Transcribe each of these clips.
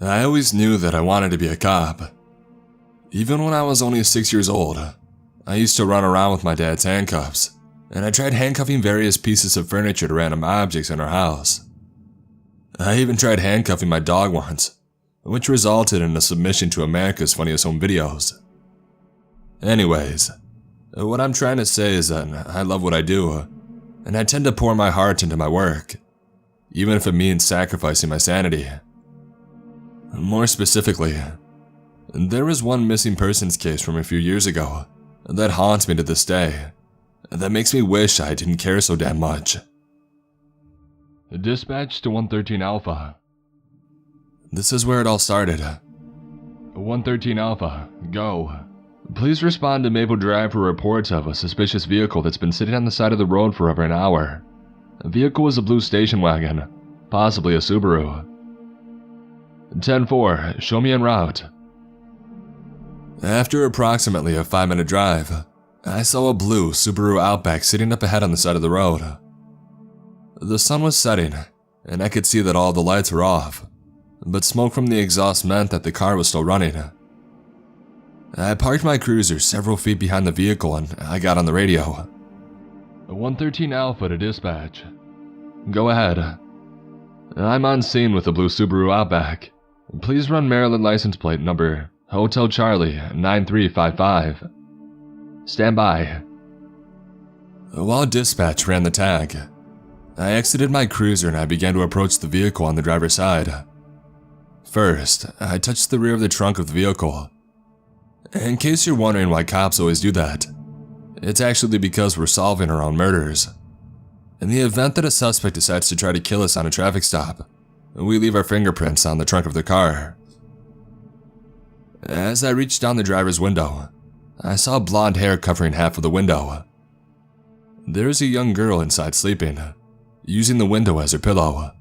I always knew that I wanted to be a cop. Even when I was only 6 years old, I used to run around with my dad's handcuffs, and I tried handcuffing various pieces of furniture to random objects in our house. I even tried handcuffing my dog once, which resulted in a submission to America's Funniest Home Videos. Anyways, what I'm trying to say is that I love what I do, and I tend to pour my heart into my work, even if it means sacrificing my sanity. More specifically, there was one missing persons case from a few years ago that haunts me to this day, that makes me wish I didn't care so damn much. Dispatch to 113 Alpha. This is where it all started. 113 Alpha, go. Please respond to Maple Drive for reports of a suspicious vehicle that's been sitting on the side of the road for over an hour. The vehicle is a blue station wagon, possibly a Subaru. 10-4, show me en route. After approximately a 5-minute drive, I saw a blue Subaru Outback sitting up ahead on the side of the road. The sun was setting, and I could see that all the lights were off, but smoke from the exhaust meant that the car was still running. I parked my cruiser several feet behind the vehicle and I got on the radio. 113 Alpha to dispatch. Go ahead. I'm on scene with the blue Subaru Outback. Please run Maryland license plate number Hotel Charlie 9355. Stand by. While dispatch ran the tag, I exited my cruiser and I began to approach the vehicle on the driver's side. First, I touched the rear of the trunk of the vehicle. In case you're wondering why cops always do that, it's actually because we're solving our own murders. In the event that a suspect decides to try to kill us on a traffic stop, we leave our fingerprints on the trunk of the car. As I reached down the driver's window, I saw blonde hair covering half of the window. There's a young girl inside sleeping, using the window as her pillow.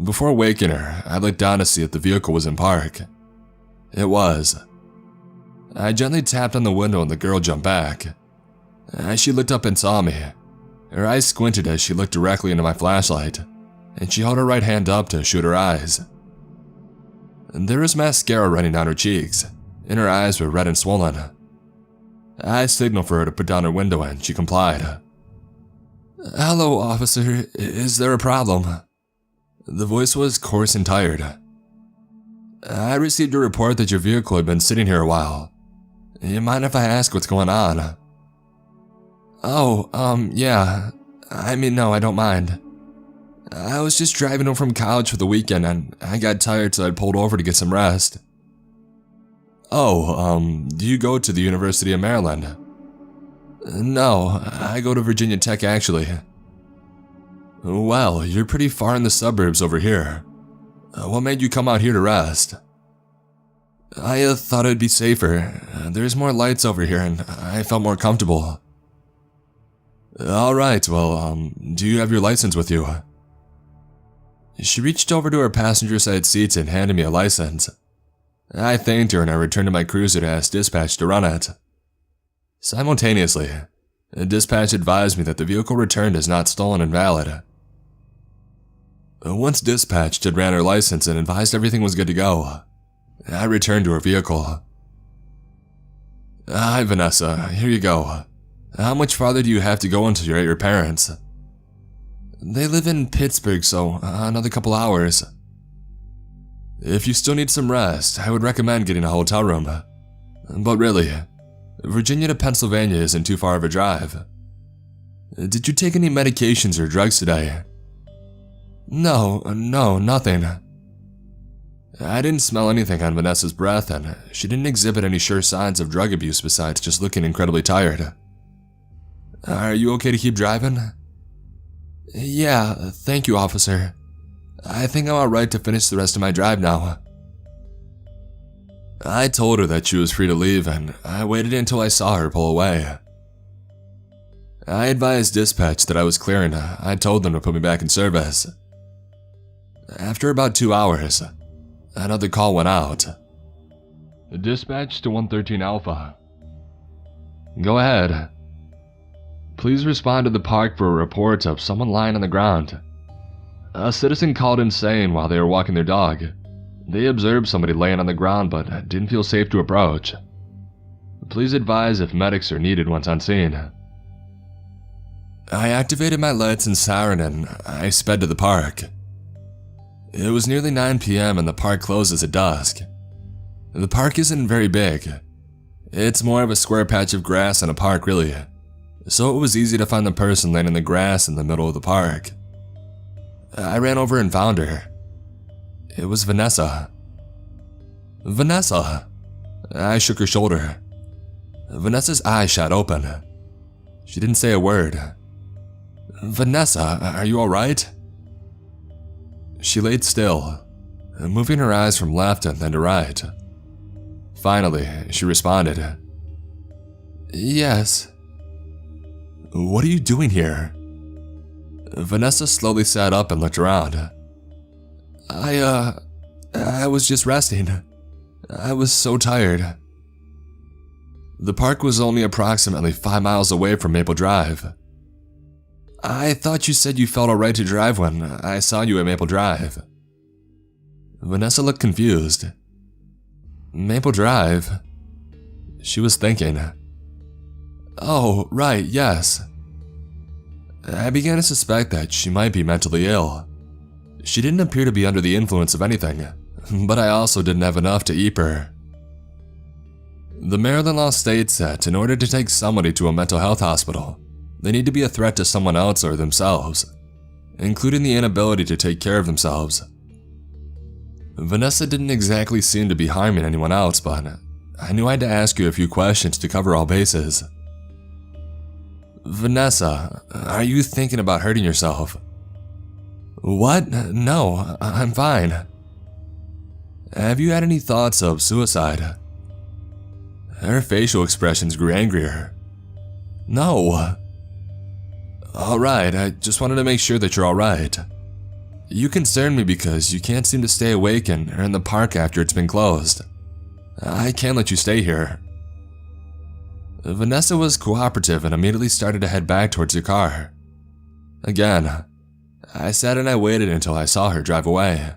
Before waking her, I looked down to see if the vehicle was in park. It was. I gently tapped on the window and the girl jumped back. As she looked up and saw me, her eyes squinted as she looked directly into my flashlight, and she held her right hand up to shoot her eyes. There was mascara running down her cheeks, and her eyes were red and swollen. I signaled for her to put down her window and she complied. "Hello, officer. Is there a problem?" The voice was coarse and tired. "I received a report that your vehicle had been sitting here a while. You mind if I ask what's going on?" "Oh, yeah. No, I don't mind. I was just driving home from college for the weekend and I got tired so I pulled over to get some rest." "Oh, do you go to the University of Maryland?" "No, I go to Virginia Tech actually." "Well, you're pretty far in the suburbs over here. What made you come out here to rest?" "I thought it'd be safer. There's more lights over here and I felt more comfortable." "Alright, well, do you have your license with you?" She reached over to her passenger side seat and handed me a license. I thanked her and I returned to my cruiser to ask dispatch to run it. Simultaneously, dispatch advised me that the vehicle returned as not stolen and valid. Once dispatch had ran her license and advised everything was good to go, I returned to her vehicle. "Hi, Vanessa, here you go. How much farther do you have to go until you're at your parents'?" "They live in Pittsburgh, so another couple hours." "If you still need some rest, I would recommend getting a hotel room. But really, Virginia to Pennsylvania isn't too far of a drive. Did you take any medications or drugs today?" No, nothing." I didn't smell anything on Vanessa's breath, and she didn't exhibit any sure signs of drug abuse besides just looking incredibly tired. "Are you okay to keep driving?" "Yeah, thank you, officer. I think I'm alright to finish the rest of my drive now." I told her that she was free to leave, and I waited until I saw her pull away. I advised dispatch that I was clear and I told them to put me back in service. After about 2 hours, another call went out. "Dispatch to 113 Alpha." "Go ahead. Please respond to the park for a report of someone lying on the ground. A citizen called in saying while they were walking their dog, They observed somebody laying on the ground but didn't feel safe to approach. Please advise if medics are needed once on scene. I activated my lights and siren and I sped to the park. It was nearly 9 p.m. and the park closes at dusk. The park isn't very big. It's more of a square patch of grass than a park, really. So it was easy to find the person laying in the grass in the middle of the park. I ran over and found her. It was Vanessa. Vanessa! I shook her shoulder. Vanessa's eyes shot open. She didn't say a word. Vanessa, are you alright? She laid still, moving her eyes from left and then to right. Finally, she responded. Yes. What are you doing here? Vanessa slowly sat up and looked around. I was just resting. I was so tired. The park was only approximately 5 miles away from Maple Drive. I thought you said you felt alright to drive when I saw you at Maple Drive. Vanessa looked confused. Maple Drive? She was thinking. Oh, right, yes. I began to suspect that she might be mentally ill. She didn't appear to be under the influence of anything, but I also didn't have enough to eat her. The Maryland law states that in order to take somebody to a mental health hospital, they need to be a threat to someone else or themselves, including the inability to take care of themselves. Vanessa didn't exactly seem to be harming anyone else, but I knew I had to ask you a few questions to cover all bases. Vanessa, are you thinking about hurting yourself? What? No, I'm fine. Have you had any thoughts of suicide? Her facial expressions grew angrier. No. Alright, I just wanted to make sure that you're alright. You concern me because you can't seem to stay awake and are in the park after it's been closed. I can't let you stay here. Vanessa was cooperative and immediately started to head back towards her car. Again, I sat and I waited until I saw her drive away.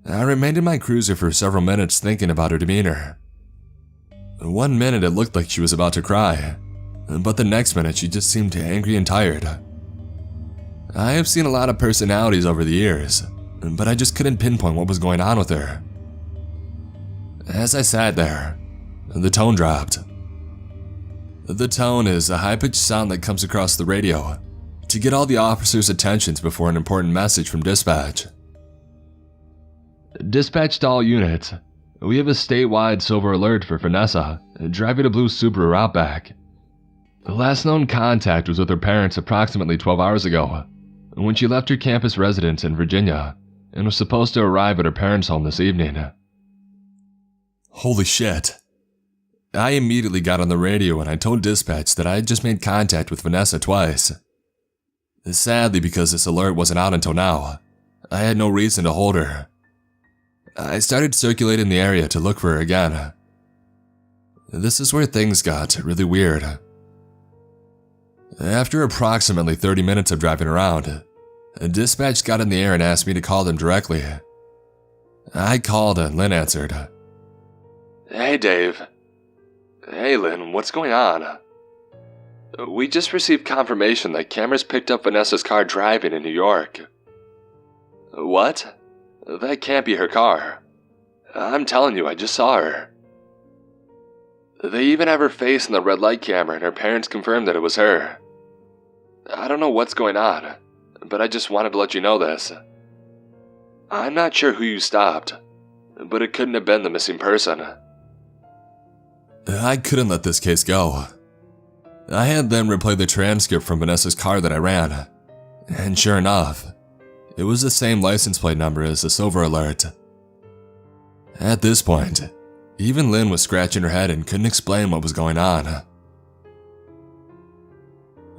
I remained in my cruiser for several minutes thinking about her demeanor. 1 minute it looked like she was about to cry, but the next minute she just seemed angry and tired. I have seen a lot of personalities over the years, but I just couldn't pinpoint what was going on with her. As I sat there, the tone dropped. The tone is a high-pitched sound that comes across the radio to get all the officers' attentions before an important message from dispatch. Dispatch to all units. We have a statewide silver alert for Vanessa, driving a blue Subaru Outback. The last known contact was with her parents approximately 12 hours ago, when she left her campus residence in Virginia and was supposed to arrive at her parents' home this evening. Holy shit. I immediately got on the radio and I told dispatch that I had just made contact with Vanessa twice. Sadly, because this alert wasn't out until now, I had no reason to hold her. I started circulating the area to look for her again. This is where things got really weird. After approximately 30 minutes of driving around, dispatch got in the air and asked me to call them directly. I called and Lynn answered. Hey Dave. Hey Lynn, what's going on? We just received confirmation that cameras picked up Vanessa's car driving in New York. What? That can't be her car. I'm telling you, I just saw her. They even have her face in the red light camera and her parents confirmed that it was her. I don't know what's going on, but I just wanted to let you know this. I'm not sure who you stopped, but it couldn't have been the missing person. I couldn't let this case go. I had them replay the transcript from Vanessa's car that I ran, and sure enough, it was the same license plate number as the silver alert. At this point, even Lynn was scratching her head and couldn't explain what was going on.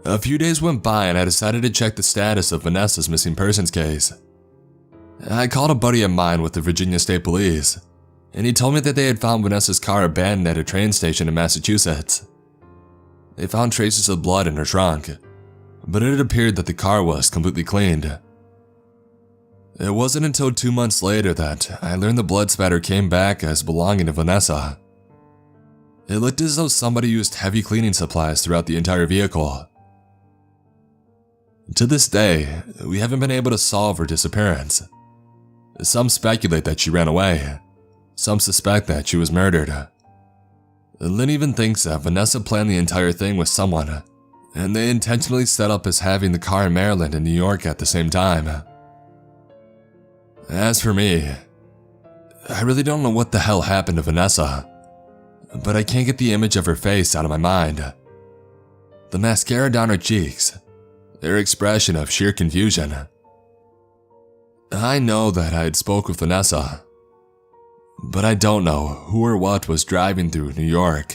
A few days went by and I decided to check the status of Vanessa's missing persons case. I called a buddy of mine with the Virginia State Police, and he told me that they had found Vanessa's car abandoned at a train station in Massachusetts. They found traces of blood in her trunk, but it appeared that the car was completely cleaned. It wasn't until 2 months later that I learned the blood spatter came back as belonging to Vanessa. It looked as though somebody used heavy cleaning supplies throughout the entire vehicle. To this day, we haven't been able to solve her disappearance. Some speculate that she ran away. Some suspect that she was murdered. Lynn even thinks that Vanessa planned the entire thing with someone, and they intentionally set up as having the car in Maryland and New York at the same time. As for me, I really don't know what the hell happened to Vanessa, but I can't get the image of her face out of my mind. The mascara down her cheeks, her expression of sheer confusion. I know that I had spoke with Vanessa, but I don't know who or what was driving through New York.